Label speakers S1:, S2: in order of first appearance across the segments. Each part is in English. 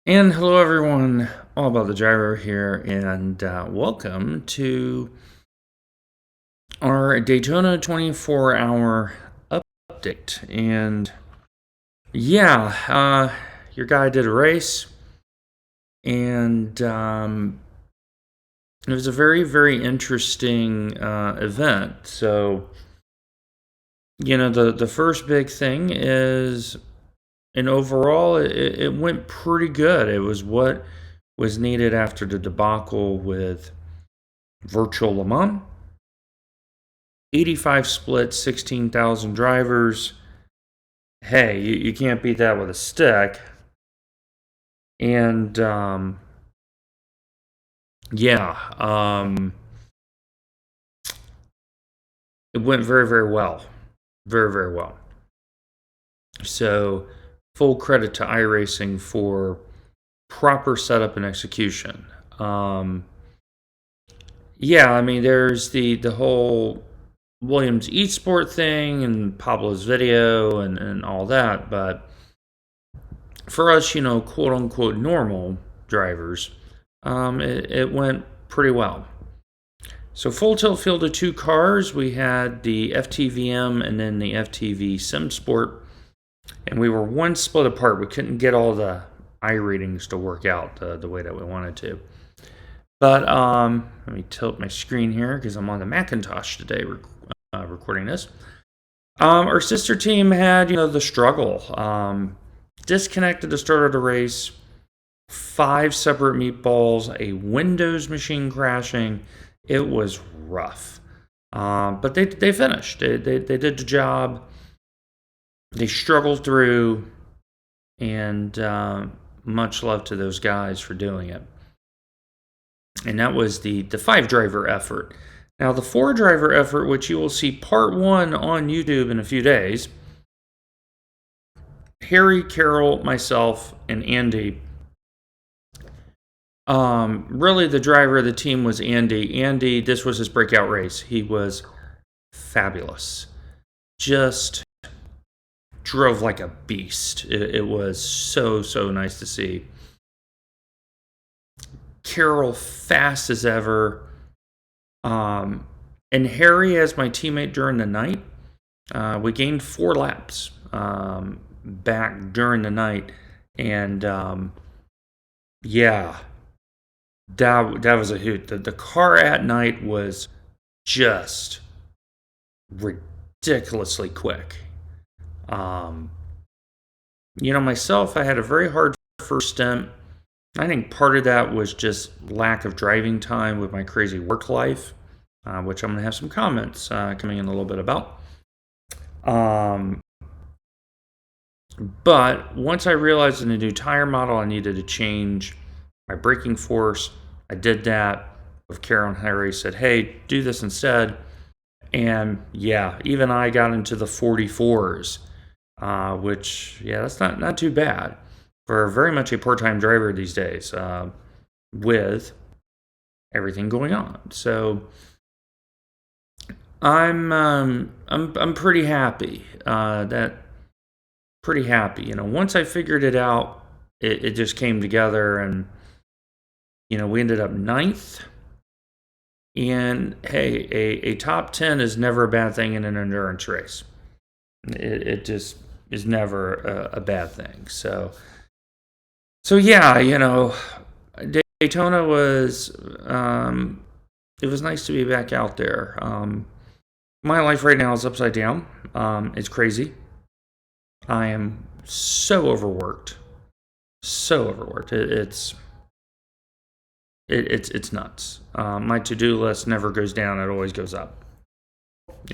S1: And hello, everyone. All about the gyro here, and welcome to our Daytona 24-hour update. And yeah, your guy did a race, and it was a very, very interesting event. So, the first big thing is, and overall, it went pretty good. It was what was needed after the debacle with Virtual Le Mans. 85 splits, 16,000 drivers. Hey, you can't beat that with a stick. And yeah, it went very, very well. Very, very well. So, full credit to iRacing for proper setup and execution. Yeah, I mean, there's the whole Williams eSport thing and Pablo's video and all that, but for us, quote unquote normal drivers, it went pretty well. So full tilt field of two cars, we had the FTVM and then the FTV Sim Sport, and we were one split apart. We couldn't get all the iRatings to work out the way that we wanted to. But let me tilt my screen here because I'm on the Macintosh today recording this. Our sister team had, the struggle. Disconnected the start of the race, 5 separate meatballs, a Windows machine crashing. It was rough. But they finished. They did the job. They struggled through, and much love to those guys for doing it. And that was the 5-driver effort. Now, the 4-driver effort, which you will see part 1 on YouTube in a few days, Harry, Carol, myself, and Andy. Really, the driver of the team was Andy. Andy, this was his breakout race. He was fabulous. Just drove like a beast. It was so, so nice to see. Carol, fast as ever. And Harry, as my teammate during the night, we gained 4 laps back during the night, and yeah, that was a hoot. The car at night was just ridiculously quick. Myself, I had a very hard first stint. I think part of that was just lack of driving time with my crazy work life, which I'm going to have some comments coming in a little bit about. But once I realized in the new tire model I needed to change my braking force, I did that. With Carol and Harry said, hey, do this instead. And yeah, even I got into the 44s, which, yeah, that's not too bad for very much a part-time driver these days with everything going on. So I'm pretty happy. Pretty happy. Once I figured it out, it just came together, and we ended up 9th. And hey, a top 10 is never a bad thing in an endurance race. It just is never a bad thing. So yeah, Daytona was it was nice to be back out there. My life right now is upside down. It's crazy. I am so overworked. So overworked. It's nuts. My to-do list never goes down, it always goes up.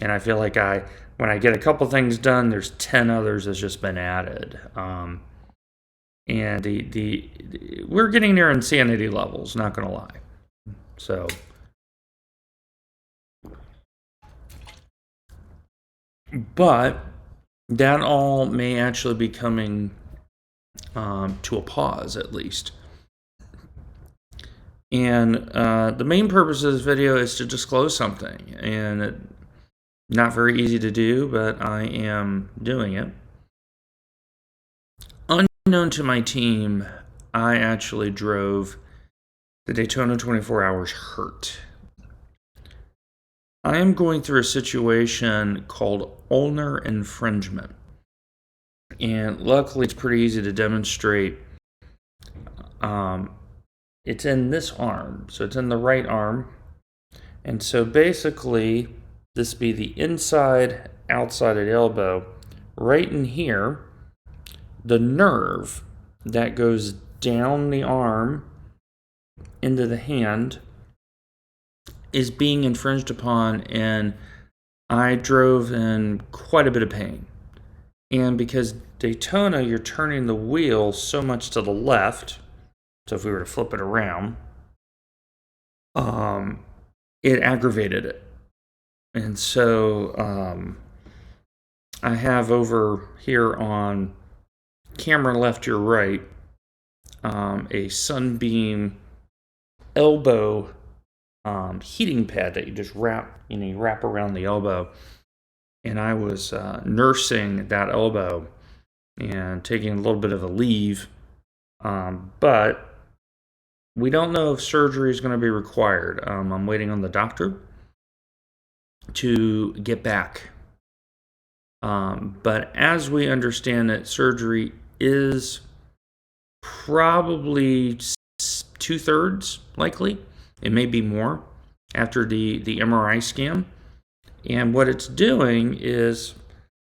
S1: And I feel like when I get a couple things done, there's 10 others that's just been added. And we're getting near insanity levels, not gonna lie. So but that all may actually be coming to a pause, at least. And the main purpose of this video is to disclose something, and not very easy to do, but I am doing it. Unknown to my team, I actually drove the Daytona 24 Hours hurt. I am going through a situation called ulnar infringement. And luckily, it's pretty easy to demonstrate. It's in this arm, so it's in the right arm. And so basically, this be the inside, outside of the elbow. Right in here, the nerve that goes down the arm into the hand is being infringed upon, and I drove in quite a bit of pain. And because Daytona, you're turning the wheel so much to the left, so if we were to flip it around, it aggravated it. And so I have over here on camera left, your right, a Sunbeam elbow heating pad that you just wrap around the elbow. And I was nursing that elbow and taking a little bit of a leave. But we don't know if surgery is going to be required. I'm waiting on the doctor to get back. But as we understand it, surgery is probably 2/3 likely. It may be more after the MRI scan. And what it's doing is,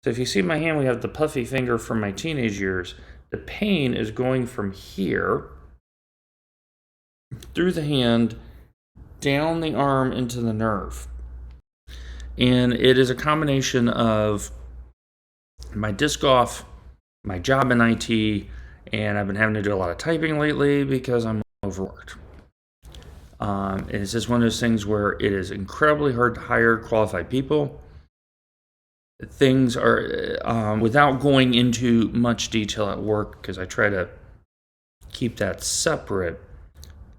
S1: so if you see my hand, we have the puffy finger from my teenage years. The pain is going from here through the hand, down the arm into the nerve. And it is a combination of my disc golf, my job in IT, and I've been having to do a lot of typing lately because I'm overworked. It's just one of those things where it is incredibly hard to hire qualified people. Things are, without going into much detail at work, because I try to keep that separate,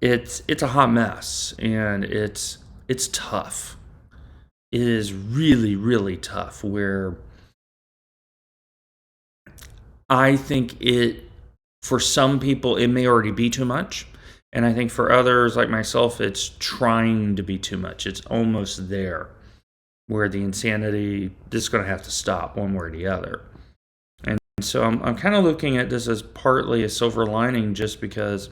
S1: it's a hot mess, and it's tough. It is really, really tough, where I think for some people, it may already be too much. And I think for others, like myself, it's trying to be too much. It's almost there, where the insanity is going to have to stop one way or the other. And so I'm kind of looking at this as partly a silver lining, just because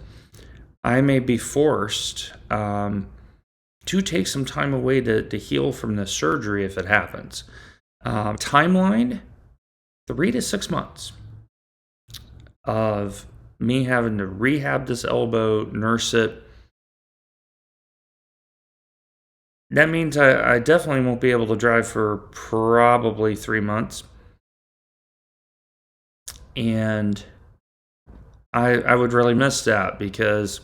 S1: I may be forced to take some time away to heal from this surgery if it happens. Timeline, 3 to 6 months of me having to rehab this elbow, nurse it. That means I definitely won't be able to drive for probably 3 months. And I would really miss that, because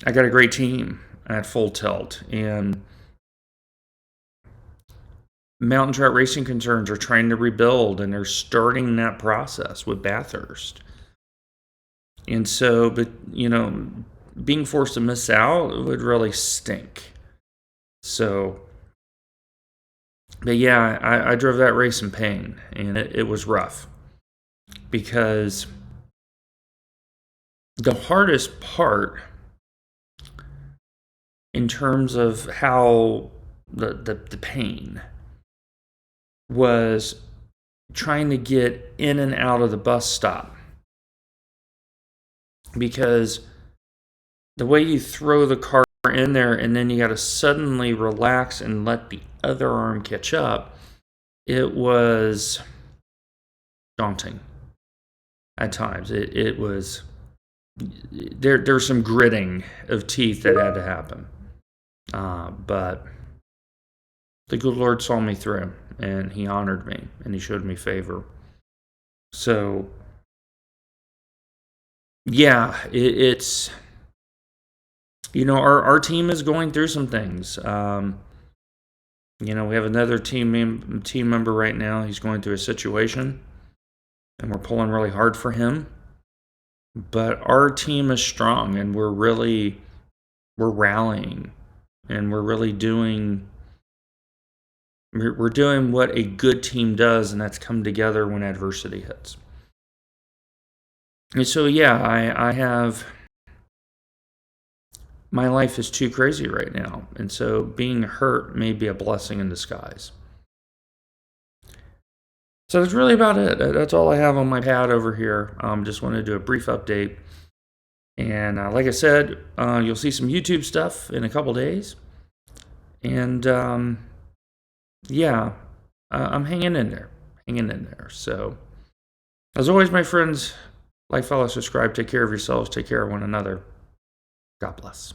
S1: I got a great team at Full Tilt. And Mountain Trout Racing Concerns are trying to rebuild, and they're starting that process with Bathurst. And so, but being forced to miss out would really stink. So, but yeah, I drove that race in pain, and it was rough, because the hardest part in terms of how the pain was trying to get in and out of the bus stop. Because the way you throw the car in there, and then you got to suddenly relax and let the other arm catch up, it was daunting at times. It was, there's some gritting of teeth that had to happen. But the good Lord saw me through, and He honored me, and He showed me favor. So, yeah, it's, our team is going through some things. We have another team member right now. He's going through a situation, and we're pulling really hard for him. But our team is strong, and we're rallying, and we're really doing what a good team does, and that's come together when adversity hits. And so, yeah, I have, my life is too crazy right now. And so being hurt may be a blessing in disguise. So that's really about it. That's all I have on my pad over here. Just wanted to do a brief update. And like I said, you'll see some YouTube stuff in a couple days. And yeah, I'm hanging in there. Hanging in there. So, as always, my friends, like, follow, subscribe, take care of yourselves, take care of one another. God bless.